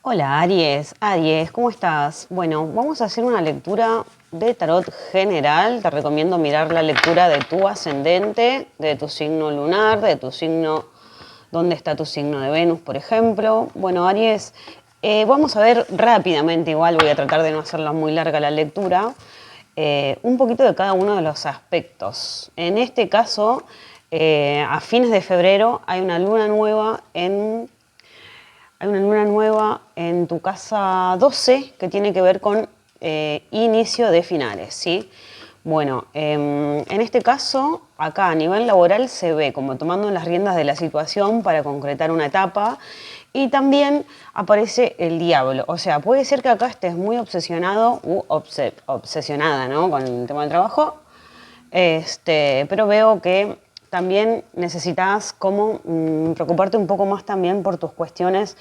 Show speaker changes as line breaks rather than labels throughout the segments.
Hola Aries, ¿cómo estás? Bueno, vamos a hacer una lectura de tarot general. Te recomiendo mirar la lectura de tu ascendente, de tu signo lunar, de tu signo, dónde está tu signo de Venus, por ejemplo. Bueno, Aries, vamos a ver rápidamente, igual voy a tratar de no hacerla muy larga la lectura, un poquito de cada uno de los aspectos. En este caso, a fines de febrero hay una luna nueva en tu casa 12 que tiene que ver con inicio de finales, ¿sí? Bueno, en este caso, acá a nivel laboral se ve como tomando las riendas de la situación para concretar una etapa y también aparece el diablo. O sea, puede ser que acá estés muy obsesionado u obsesionada, ¿no? Con el tema del trabajo, pero veo que también necesitas como preocuparte un poco más también por tus cuestiones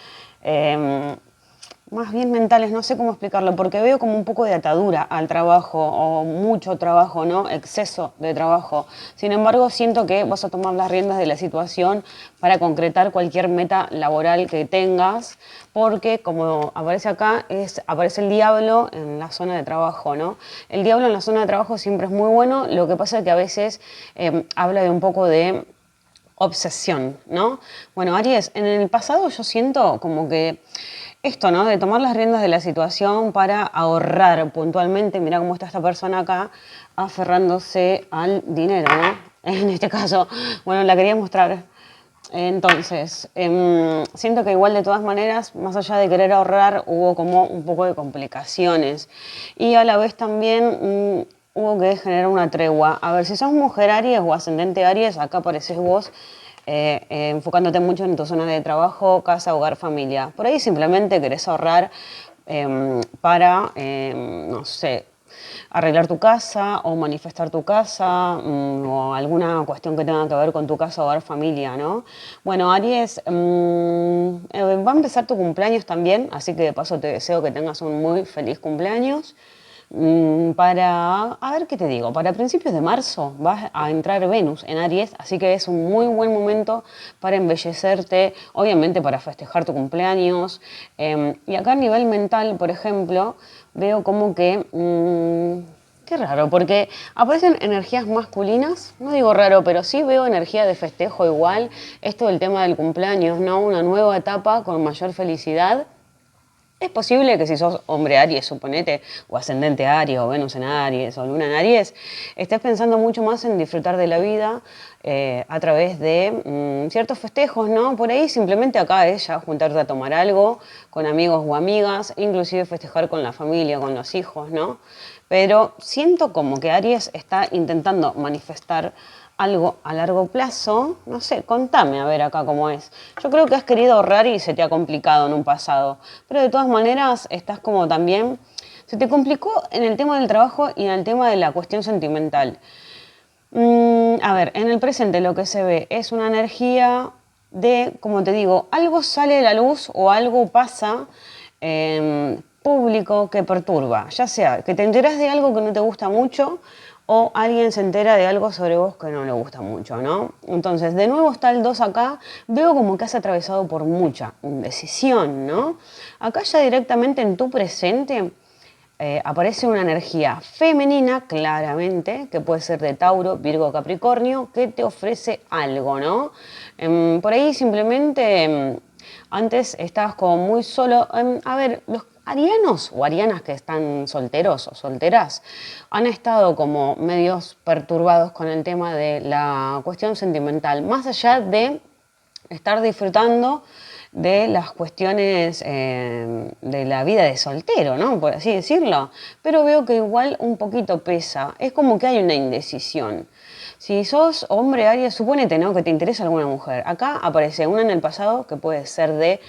más bien mentales, no sé cómo explicarlo, porque veo como un poco de atadura al trabajo o mucho trabajo, ¿no? Exceso de trabajo. Sin embargo, siento que vas a tomar las riendas de la situación para concretar cualquier meta laboral que tengas, porque como aparece acá, aparece el diablo en la zona de trabajo, ¿no? El diablo en la zona de trabajo siempre es muy bueno, lo que pasa es que a veces habla de un poco de obsesión, ¿no? Bueno, Aries, en el pasado yo siento como que esto, ¿no? De tomar las riendas de la situación para ahorrar puntualmente. Mira cómo está esta persona acá aferrándose al dinero, ¿no? En este caso, bueno, la quería mostrar. Entonces, siento que igual de todas maneras, más allá de querer ahorrar, hubo como un poco de complicaciones. Y a la vez también hubo que generar una tregua. A ver, si sos mujer Aries o ascendente Aries, acá apareces vos enfocándote mucho en tu zona de trabajo, casa, hogar, familia. Por ahí simplemente querés ahorrar para, no sé, arreglar tu casa o manifestar tu casa o alguna cuestión que tenga que ver con tu casa, hogar, familia, ¿no? Bueno, Aries, va a empezar tu cumpleaños también, así que de paso te deseo que tengas un muy feliz cumpleaños. A ver qué te digo, para principios de marzo va a entrar Venus en Aries, así que es un muy buen momento para embellecerte, obviamente para festejar tu cumpleaños. Y acá a nivel mental, por ejemplo, veo como que qué raro, porque aparecen energías masculinas, no digo raro, pero sí veo energía de festejo igual, esto del tema del cumpleaños, ¿no? Una nueva etapa con mayor felicidad. Es posible que si sos hombre Aries, suponete, o ascendente Aries, o Venus en Aries, o Luna en Aries, estés pensando mucho más en disfrutar de la vida a través de ciertos festejos, ¿no? Por ahí simplemente acá es ya juntarte a tomar algo con amigos o amigas, inclusive festejar con la familia, con los hijos, ¿no? Pero siento como que Aries está intentando manifestar algo a largo plazo. No sé, contame a ver acá cómo es. Yo creo que has querido ahorrar y se te ha complicado en un pasado, pero de todas maneras estás como también, se te complicó en el tema del trabajo y en el tema de la cuestión sentimental. A ver, en el presente lo que se ve es una energía de, como te digo, algo sale a la luz o algo pasa público que perturba, ya sea que te enteras de algo que no te gusta mucho o alguien se entera de algo sobre vos que no le gusta mucho, ¿no? Entonces, de nuevo está el 2 acá, veo como que has atravesado por mucha indecisión, ¿no? Acá ya directamente en tu presente aparece una energía femenina, claramente, que puede ser de Tauro, Virgo, Capricornio, que te ofrece algo, ¿no? Por ahí simplemente antes estabas como muy solo. A ver, los arianos o arianas que están solteros o solteras han estado como medios perturbados con el tema de la cuestión sentimental, más allá de estar disfrutando de las cuestiones de la vida de soltero, ¿no? Por así decirlo. Pero veo que igual un poquito pesa. Es como que hay una indecisión. Si sos hombre Aries, supónete, ¿no? Que te interesa alguna mujer. Acá aparece una en el pasado que puede ser de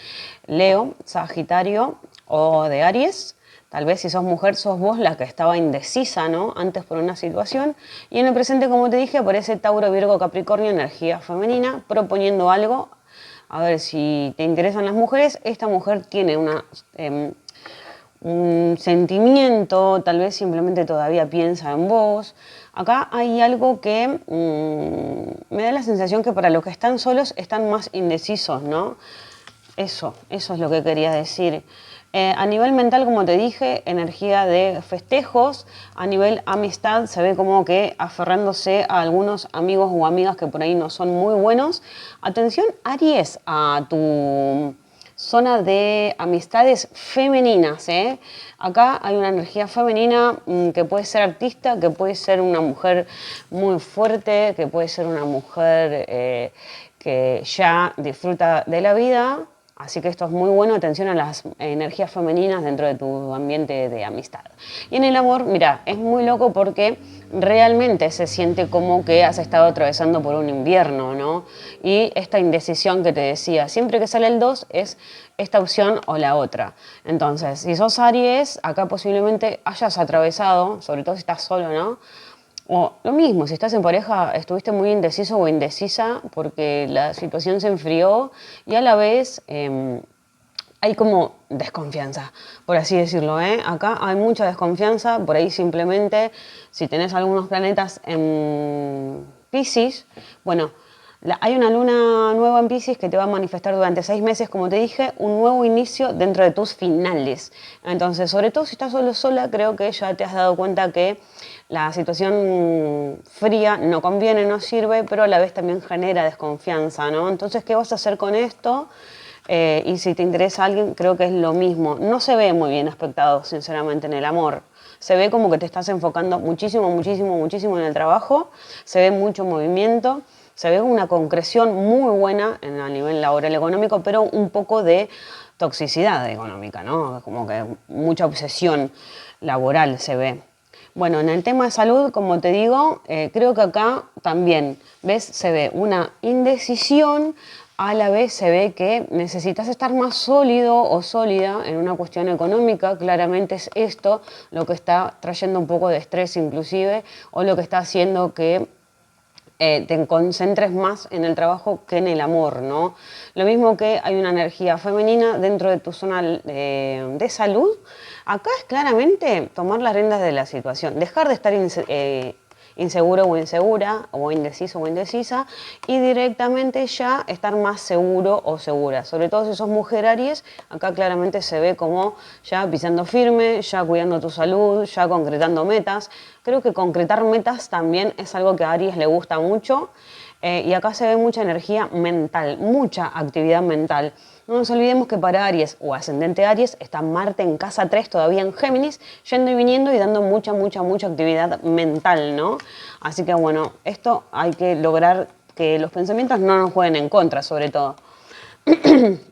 Leo, Sagitario o de Aries. Tal vez si sos mujer sos vos la que estaba indecisa, ¿no? Antes por una situación. Y en el presente, como te dije, aparece Tauro, Virgo, Capricornio, energía femenina, proponiendo algo. A ver, si te interesan las mujeres, esta mujer tiene un sentimiento, tal vez simplemente todavía piensa en vos. Acá hay algo que me da la sensación que para los que están solos están más indecisos, ¿no? Eso es lo que quería decir. A nivel mental, como te dije, energía de festejos. A nivel amistad, se ve como que aferrándose a algunos amigos o amigas que por ahí no son muy buenos. Atención, Aries, a tu zona de amistades femeninas. Acá hay una energía femenina que puede ser artista, que puede ser una mujer muy fuerte, que puede ser una mujer que ya disfruta de la vida. Así que esto es muy bueno, atención a las energías femeninas dentro de tu ambiente de amistad. Y en el amor, mira, es muy loco porque realmente se siente como que has estado atravesando por un invierno, ¿no? Y esta indecisión que te decía, siempre que sale el 2 es esta opción o la otra. Entonces, si sos Aries, acá posiblemente hayas atravesado, sobre todo si estás solo, ¿no? O lo mismo, si estás en pareja, estuviste muy indeciso o indecisa porque la situación se enfrió y a la vez hay como desconfianza, por así decirlo. Acá hay mucha desconfianza, por ahí simplemente si tenés algunos planetas en Piscis, bueno, hay una luna nueva en Piscis que te va a manifestar durante 6 meses, como te dije, un nuevo inicio dentro de tus finales. Entonces, sobre todo si estás solo sola, creo que ya te has dado cuenta que la situación fría no conviene, no sirve, pero a la vez también genera desconfianza, ¿no? Entonces, ¿qué vas a hacer con esto? Y si te interesa alguien, creo que es lo mismo. No se ve muy bien aspectado, sinceramente, en el amor. Se ve como que te estás enfocando muchísimo, muchísimo, muchísimo en el trabajo. Se ve mucho movimiento. Se ve una concreción muy buena a nivel laboral económico, pero un poco de toxicidad económica, ¿no? Como que mucha obsesión laboral se ve. Bueno, en el tema de salud, como te digo, creo que acá también, ¿ves? Se ve una indecisión, a la vez se ve que necesitas estar más sólido o sólida en una cuestión económica. Claramente es esto lo que está trayendo un poco de estrés inclusive, o lo que está haciendo que te concentres más en el trabajo que en el amor, ¿no? Lo mismo que hay una energía femenina dentro de tu zona de salud. Acá es claramente tomar las riendas de la situación, dejar de estar inseguro o insegura, o indeciso o indecisa, y directamente ya estar más seguro o segura. Sobre todo si sos mujer Aries, acá claramente se ve como ya pisando firme, ya cuidando tu salud, ya concretando metas. Creo que concretar metas también es algo que a Aries le gusta mucho. Y acá se ve mucha energía mental, mucha actividad mental. No nos olvidemos que para Aries o ascendente Aries está Marte en casa 3 todavía en Géminis, yendo y viniendo y dando mucha, mucha, mucha actividad mental, ¿no? Así que bueno, esto hay que lograr que los pensamientos no nos jueguen en contra, sobre todo.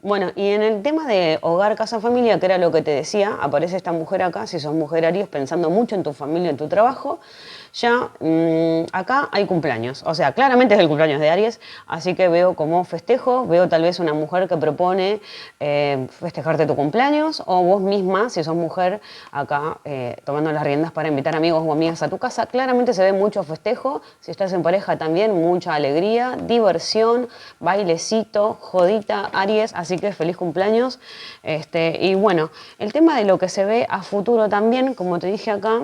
Bueno, y en el tema de hogar, casa, familia, que era lo que te decía, aparece esta mujer acá, si sos mujer Aries, pensando mucho en tu familia, en tu trabajo, ya acá hay cumpleaños, o sea, claramente es el cumpleaños de Aries, así que veo como festejo, veo tal vez una mujer que propone festejarte tu cumpleaños, o vos misma, si sos mujer, acá tomando las riendas para invitar amigos o amigas a tu casa, claramente se ve mucho festejo, si estás en pareja también, mucha alegría, diversión, bailecito, jodita, Aries, así que feliz cumpleaños. Y bueno, el tema de lo que se ve a futuro también, como te dije acá,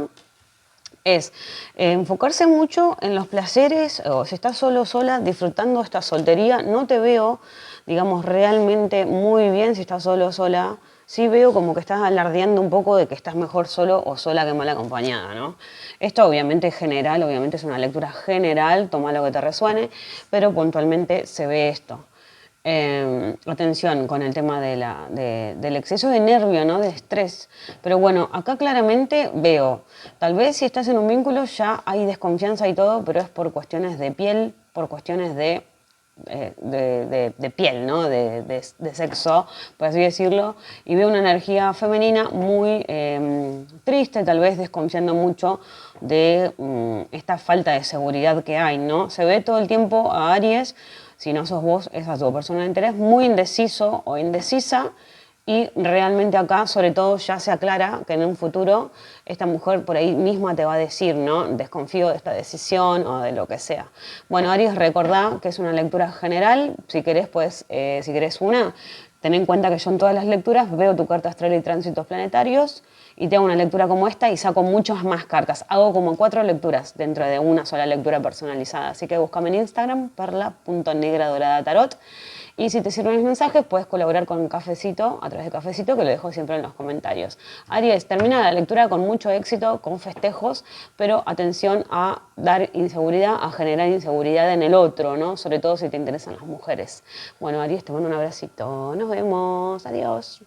es enfocarse mucho en los placeres, o si estás solo o sola, disfrutando esta soltería. No te veo, digamos, realmente muy bien si estás solo o sola. Sí veo como que estás alardeando un poco de que estás mejor solo o sola que mal acompañada, ¿no? Esto obviamente es general, obviamente es una lectura general, toma lo que te resuene, pero puntualmente se ve esto. Atención con el tema del exceso de nervio, ¿no? De estrés. Pero bueno, acá claramente veo, tal vez si estás en un vínculo ya hay desconfianza y todo, pero es por cuestiones de piel, por cuestiones de piel, ¿no? De sexo, por así decirlo. Y veo una energía femenina muy triste, tal vez desconfiando mucho de esta falta de seguridad que hay, ¿no? Se ve todo el tiempo a Aries, si no sos vos, esa es tu persona de interés, muy indeciso o indecisa, y realmente acá, sobre todo, ya se aclara que en un futuro esta mujer por ahí misma te va a decir, ¿no? Desconfío de esta decisión o de lo que sea. Bueno, Aries, recordá que es una lectura general. Si querés, pues, si querés una, ten en cuenta que yo en todas las lecturas veo tu carta astral y tránsitos planetarios y te hago una lectura como esta y saco muchas más cartas. Hago como 4 lecturas dentro de una sola lectura personalizada. Así que búscame en Instagram, perla.negradoradatarot. Y si te sirven los mensajes, puedes colaborar con Cafecito, a través de Cafecito, que lo dejo siempre en los comentarios. Aries, termina la lectura con mucho éxito, con festejos, pero atención a dar inseguridad, a generar inseguridad en el otro, ¿no? Sobre todo si te interesan las mujeres. Bueno, Aries, te mando un abracito. Nos vemos. Adiós.